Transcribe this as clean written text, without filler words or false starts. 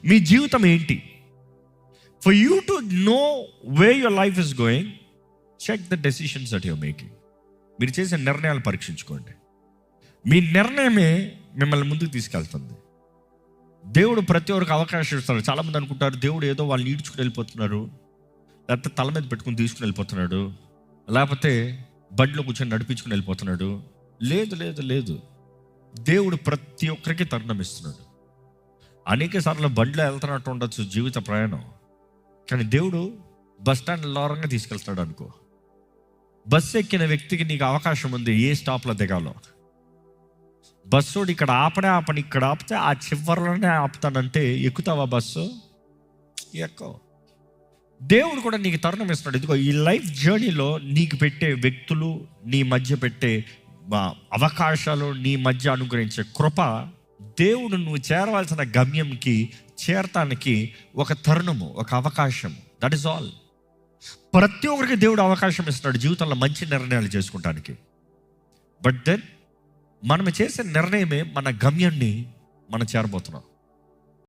మీ జీవితం ఏంటి? For you to know way your life is going, check the decisions that your making. మీరు చేసే నిర్ణయాలు పరీక్షించుకోండి. మీ నిర్ణయమే మిమ్మల్ని ముందుకు తీసుకెళ్తుంది. దేవుడు ప్రతి ఒక్కరికి అవకాశం ఇస్తాడు. చాలామంది అనుకుంటారు దేవుడు ఏదో వాళ్ళు ఈడ్చుకుని వెళ్ళిపోతున్నారు, లేకపోతే తల మీద పెట్టుకుని తీసుకుని వెళ్ళిపోతున్నాడు, లేకపోతే బండిలో కూర్చొని నడిపించుకుని వెళ్ళిపోతున్నాడు. లేదు లేదు లేదు, దేవుడు ప్రతి ఒక్కరికి తరుణం ఇస్తున్నాడు. అనేక సార్లు బండిలో వెళ్తున్నట్టు ఉండొచ్చు జీవిత ప్రయాణం, కానీ దేవుడు బస్ స్టాండ్ లోరంగా తీసుకెళ్తాడు అనుకో. బస్సు ఎక్కిన వ్యక్తికి నీకు అవకాశం ఉంది ఏ స్టాప్లో దిగాలో. బస్సోడు ఇక్కడ ఆపని ఇక్కడ ఆపితే ఆ చివరిలోనే ఆపుతానంటే ఎక్కుతావా బస్సు? ఎక్కవు. దేవుడు కూడా నీకు తరుణం ఇస్తున్నాడు. ఇదిగో ఈ లైఫ్ జర్నీలో నీకు పెట్టే వ్యక్తులు, నీ మధ్య పెట్టే అవకాశాలు, నీ మధ్య అనుగ్రహించే కృప, దేవుడు నువ్వు చేరవలసిన గమ్యంకి చేరటానికి ఒక తరుణము, ఒక అవకాశము. That is all. ప్రతి ఒక్కరికి దేవుడు అవకాశం ఇస్తున్నాడు జీవితంలో మంచి నిర్ణయాలు చేసుకుంటానికి. బట్ దెన్ మనం చేసే నిర్ణయమే మన గమ్యాన్ని మనం చేరబోతున్నాం.